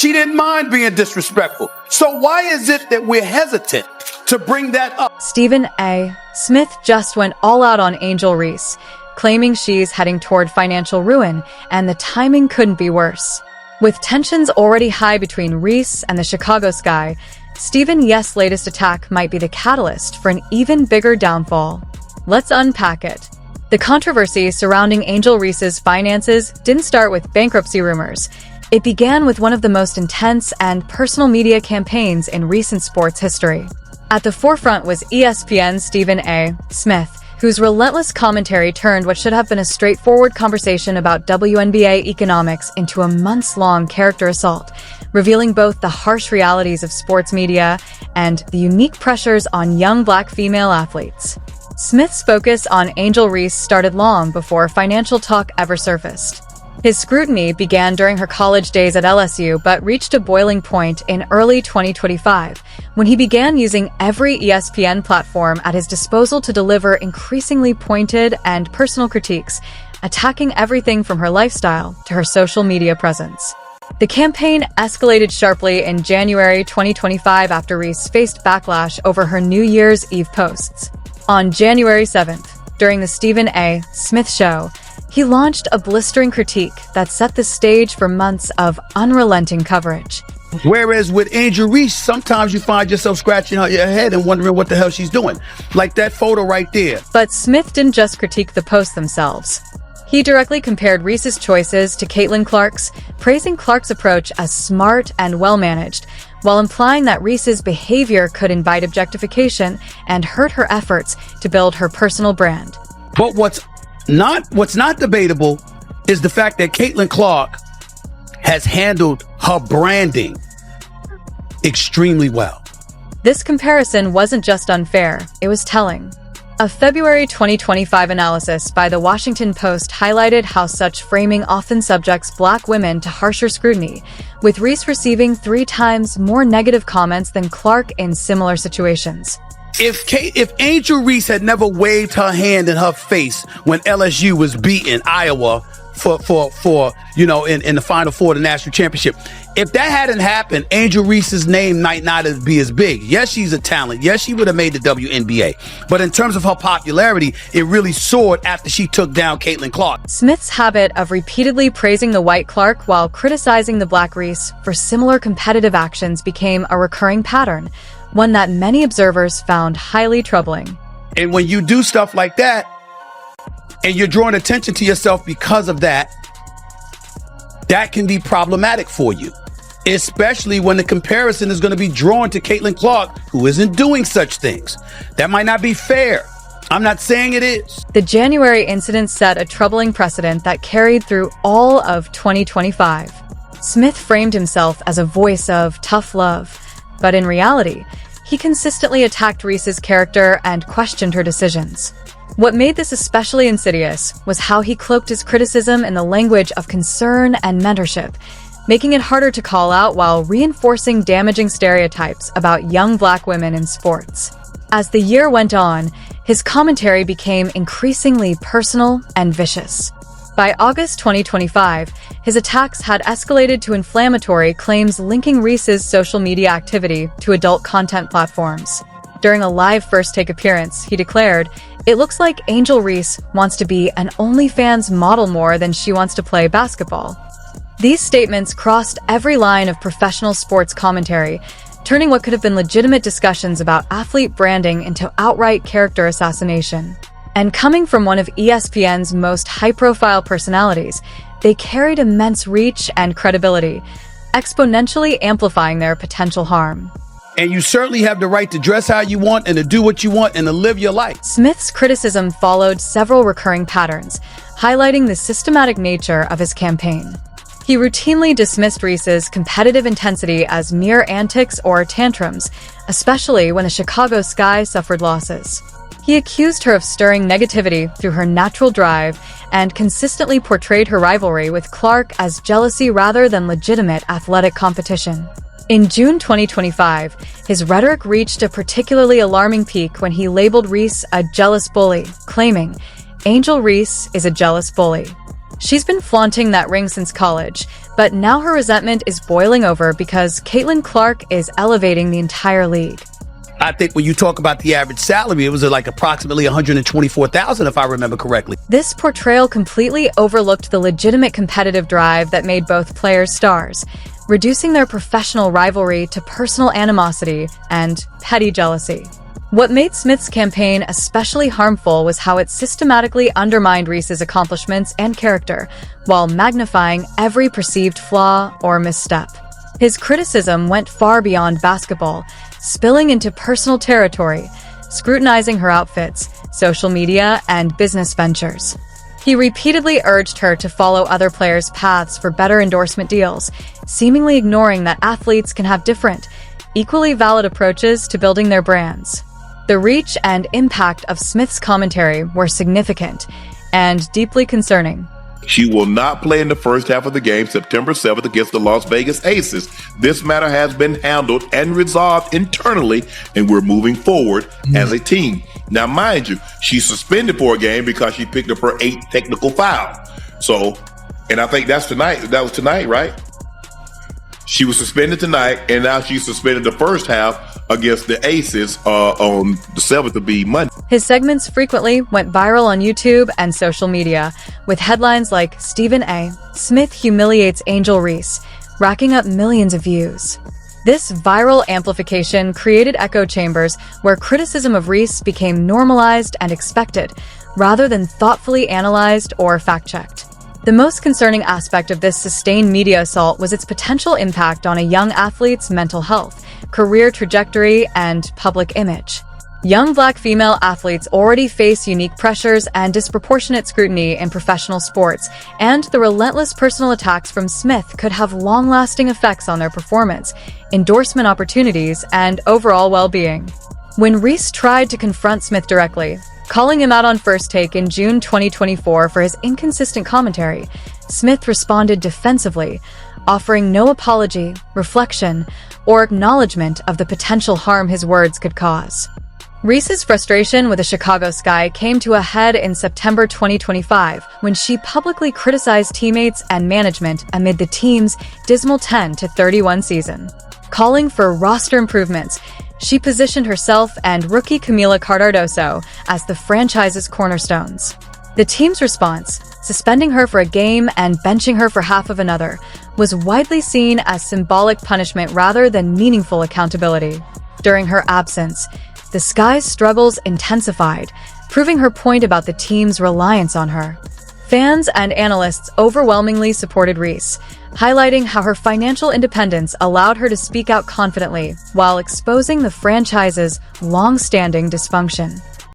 She didn't mind being disrespectful. So why is it that we're hesitant to bring that up? Stephen A. Smith just went all out on Angel Reese, claiming she's heading toward financial ruin, and the timing couldn't be worse. With tensions already high between Reese and the Chicago Sky, Stephen Yes's latest attack might be the catalyst for an even bigger downfall. Let's unpack it. The controversy surrounding Angel Reese's finances didn't start with bankruptcy rumors. It began with one of the most intense and personal media campaigns in recent sports history. At the forefront was ESPN's Stephen A. Smith, whose relentless commentary turned what should have been a straightforward conversation about WNBA economics into a months-long character assault, revealing both the harsh realities of sports media and the unique pressures on young Black female athletes. Smith's focus on Angel Reese started long before financial talk ever surfaced. His scrutiny began during her college days at LSU but reached a boiling point in early 2025 when he began using every ESPN platform at his disposal to deliver increasingly pointed and personal critiques, attacking everything from her lifestyle to her social media presence. The campaign escalated sharply in January 2025 after Reese faced backlash over her New Year's Eve posts. On January 7th, during the Stephen A. Smith Show, he launched a blistering critique that set the stage for months of unrelenting coverage. Whereas with Angel Reese, sometimes you find yourself scratching your head and wondering what the hell she's doing. Like that photo right there. But Smith didn't just critique the posts themselves. He directly compared Reese's choices to Caitlin Clark's, praising Clark's approach as smart and well-managed, while implying that Reese's behavior could invite objectification and hurt her efforts to build her personal brand. But what's not debatable is the fact that Caitlin Clark has handled her branding extremely well. This comparison wasn't just unfair, it was telling. A February 2025 analysis by The Washington Post highlighted how such framing often subjects Black women to harsher scrutiny, with Reese receiving 3 times more negative comments than Clark in similar situations. If Angel Reese had never waved her hand in her face when LSU was beating Iowa for in the Final Four of the national championship, if that hadn't happened, Angel Reese's name might not be as big. Yes, she's a talent. Yes, she would have made the WNBA. But in terms of her popularity, it really soared after she took down Caitlin Clark. Smith's habit of repeatedly praising the white Clark while criticizing the Black Reese for similar competitive actions became a recurring pattern, one that many observers found highly troubling. And when you do stuff like that, and you're drawing attention to yourself because of that, that can be problematic for you, especially when the comparison is going to be drawn to Caitlin Clark, who isn't doing such things. That might not be fair. I'm not saying it is. The January incident set a troubling precedent that carried through all of 2025. Smith framed himself as a voice of tough love, but in reality, he consistently attacked Reese's character and questioned her decisions. What made this especially insidious was how he cloaked his criticism in the language of concern and mentorship, making it harder to call out while reinforcing damaging stereotypes about young Black women in sports. As the year went on, his commentary became increasingly personal and vicious. By August 2025, his attacks had escalated to inflammatory claims linking Reese's social media activity to adult content platforms. During a live First Take appearance, he declared, "It looks like Angel Reese wants to be an OnlyFans model more than she wants to play basketball." These statements crossed every line of professional sports commentary, turning what could have been legitimate discussions about athlete branding into outright character assassination. And coming from one of ESPN's most high-profile personalities, they carried immense reach and credibility, exponentially amplifying their potential harm. And you certainly have the right to dress how you want and to do what you want and to live your life. Smith's criticism followed several recurring patterns, highlighting the systematic nature of his campaign. He routinely dismissed Reese's competitive intensity as mere antics or tantrums, especially when the Chicago Sky suffered losses. He accused her of stirring negativity through her natural drive and consistently portrayed her rivalry with Clark as jealousy rather than legitimate athletic competition. In June 2025, his rhetoric reached a particularly alarming peak when he labeled Reese a jealous bully, claiming, "Angel Reese is a jealous bully." She's been flaunting that ring since college, but now her resentment is boiling over because Caitlin Clark is elevating the entire league. I think when you talk about the average salary, it was like approximately $124,000, if I remember correctly. This portrayal completely overlooked the legitimate competitive drive that made both players stars, reducing their professional rivalry to personal animosity and petty jealousy. What made Smith's campaign especially harmful was how it systematically undermined Reese's accomplishments and character, while magnifying every perceived flaw or misstep. His criticism went far beyond basketball, spilling into personal territory, scrutinizing her outfits, social media, and business ventures. He repeatedly urged her to follow other players' paths for better endorsement deals, seemingly ignoring that athletes can have different, equally valid approaches to building their brands. The reach and impact of Smith's commentary were significant and deeply concerning. She will not play in the first half of the game September 7th against the Las Vegas Aces. This matter has been handled and resolved internally, and we're moving forward as a team. Now, mind you, she's suspended for a game because she picked up her 8th technical foul. So, and I think that's tonight. That was tonight, right? She was suspended tonight, and now she's suspended the first half against the Aces on the 7th to be Monday. His segments frequently went viral on YouTube and social media, with headlines like Stephen A. Smith humiliates Angel Reese, racking up millions of views. This viral amplification created echo chambers where criticism of Reese became normalized and expected, rather than thoughtfully analyzed or fact-checked. The most concerning aspect of this sustained media assault was its potential impact on a young athlete's mental health, career trajectory, and public image. Young Black female athletes already face unique pressures and disproportionate scrutiny in professional sports, and the relentless personal attacks from Smith could have long-lasting effects on their performance, endorsement opportunities, and overall well-being. When Reese tried to confront Smith directly, calling him out on First Take in June 2024 for his inconsistent commentary, Smith responded defensively, offering no apology, reflection, or acknowledgement of the potential harm his words could cause. Reese's frustration with the Chicago Sky came to a head in September 2025 when she publicly criticized teammates and management amid the team's dismal 10-31 season. Calling for roster improvements, she positioned herself and rookie Camila Cardoso as the franchise's cornerstones. The team's response, suspending her for a game and benching her for half of another, was widely seen as symbolic punishment rather than meaningful accountability. During her absence, the Sky's struggles intensified, proving her point about the team's reliance on her. Fans and analysts overwhelmingly supported Reese, highlighting how her financial independence allowed her to speak out confidently while exposing the franchise's long-standing dysfunction.